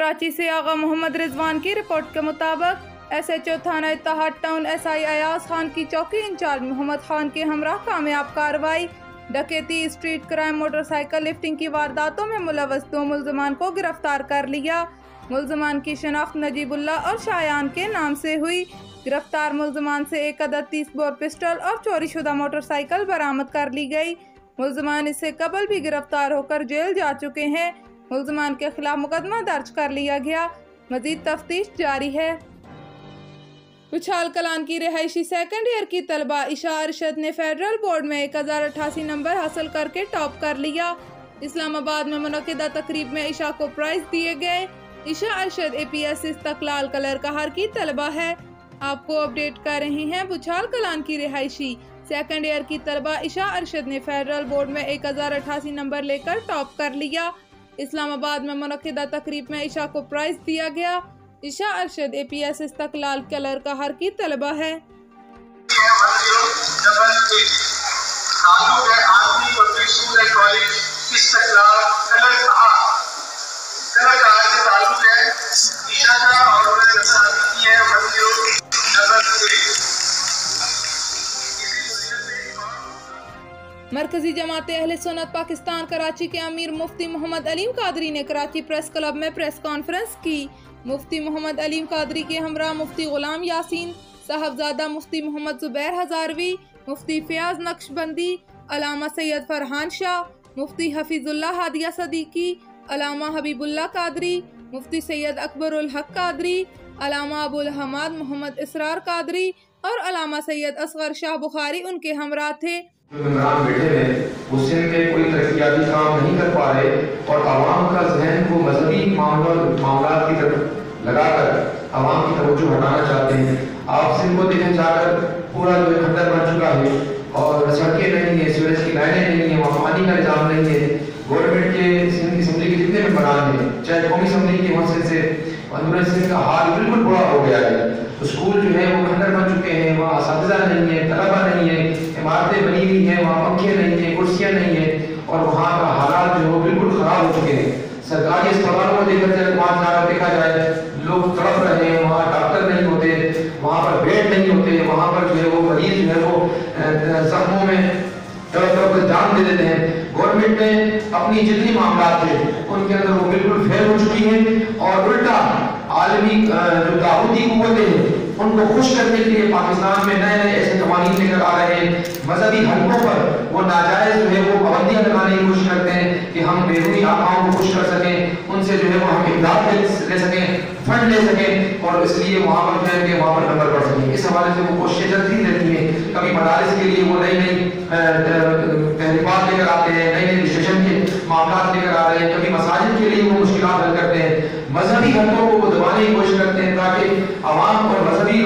कराची से आगा मोहम्मद रिजवान की रिपोर्ट के मुताबिक SHO थाना इत्तेहाद टाउन SI अयाज खान की चौकी इंचार्ज मोहम्मद खान के हमरा कामयाब कार्रवाई। डकैती, स्ट्रीट क्राइम, मोटरसाइकिल लिफ्टिंग की वारदातों में मुलव्वस 2 मुल्ज़िमान को गिरफ्तार कर लिया। मुल्ज़िमान की शनाख्त नजीबुल्ला और शायान के नाम से हुई। गिरफ्तार मुल्ज़िमान से एक अदद 30 बोर पिस्टल और चोरी शुदा मोटरसाइकिल बरामद कर ली गई। मुल्ज़िमान इससे कबल भी गिरफ्तार होकर जेल जा चुके हैं। मुल्ज़िमान के खिलाफ मुकदमा दर्ज कर लिया गया। मज़ीद तफ्तीश जारी है। उछाल कलान की रिहायशी सेकंड ईयर की तलबा इशा अरशद ने फेडरल बोर्ड में 1088 नंबर हासिल करके टॉप कर लिया। इस्लामाबाद में मुनक़िदा तकरीब में इशा को प्राइज दिए गए। इशा अरशद APS इस्तक़लाल कलर कहर की तलबा है। आपको अपडेट कर रही हैं बुछाल कलान की रिहायशी सेकंड ईयर की तलबा इशा अरशद ने फेडरल बोर्ड में 1088 नंबर लेकर टॉप कर लिया। इस्लामाबाद में मुनक़िदा तकरीब में इशा को प्राइज दिया गया। इशा अरशद APS इस्तक़लाल कलर कहर की तलबा है। मरकजी जमात अहले सुन्नत पाकिस्तान कराची के अमीर मुफ्ती मोहम्मद अलीम कादरी ने कराची प्रेस क्लब में प्रेस कॉन्फ्रेंस की। मुफ्ती मोहम्मद अलीम कादरी के हमरा मुफ्ती गुलाम यासीन, साहबजादा मुफ्ती मोहम्मद जुबैर हजारवी, मुफ्ती फयाज नक्शबंदी, अलामा सैयद फरहान शाह, मुफ्ती हफीजुल्लाह हादिया सदीकी, अलामा हबीबुल्लाह कादरी, मुफ्ती सैयद अकबरुल हक कादरी, अलामा अबुल हमाद मोहम्मद इसरार कादरी और अलामा सैयद असगर शाह बुखारी उनके हमरा थे। इमरान बैठे हैं वो सिंध में कोई तरक्याती काम नहीं कर पा रहे और आवाम का जहन को मजहबी मामलात की तरफ लगाकर आवाम की तवज्जो हटाना चाहते हैं। आप सिंध को देखें जाकर पूरा जो है खंडर बन चुका है और सड़कें नहीं है, सीवरेज की लाइनें नहीं है, वहाँ पानी का निजाम नहीं है। गवर्नमेंट के सिंध की असम्बली के जितने मेंबरान हैं, चाहे कौमी असम्बली के मसले से अंदर सिंध का हाल बिल्कुल बुरा हो गया है। तो स्कूल जो है वो खंडर बन चुके हैं, वहाँ असातिज़ा नहीं है, तलबा नहीं है, इमारतें बनी हुई हैं, वहाँ पंखे नहीं है, कुर्सियाँ नहीं है और वहाँ का हालात जो है बिल्कुल ख़राब हो चुके हैं। सरकारी अस्पतालों को देखकर जब वहाँ जाकर देखा जाए लोग तड़प रहे हैं, वहाँ डॉक्टर नहीं होते, वहाँ पर बेड नहीं होते, वहाँ पर जो है वो मरीज जो है वो जख्मों में तड़प जान दे देते हैं। गवर्नमेंट ने अपनी जितनी मामलात थे उनके अंदर वो बिल्कुल फेल हो चुकी है और उल्टा आलमी जो दाऊदी कुव्वतें हैं उनको खुश करने के लिए पाकिस्तान में नए नए ऐसे कवानीन लेकर आ रहे हैं। मजहबी हलकों पर वो नाजायज जो है वो पाबंदियां लगाने की कोशिश करते हैं कि हम बेरूनी आकाओं को खुश कर सकें, उनसे जो है वो हम इमदाद ले सकें, फंड ले सकें और इसलिए वहाँ पर फैल के वहाँ पर नंबर बढ़ सकें। इस हवाले से वो कोशिशें चलती रहती हैं। कभी मदारिस के लिए वो नई नई तहरीकात लेकर आते हैं, नई नई रजिस्ट्रेशन के मामला लेकर आ रहे हैं, कभी मसाजिद के लिए वो मुश्किलात हल करते हैं, मजहबी हलकों को वो दबाने की कोशिश करते हैं ताकि आवाम और मजहबी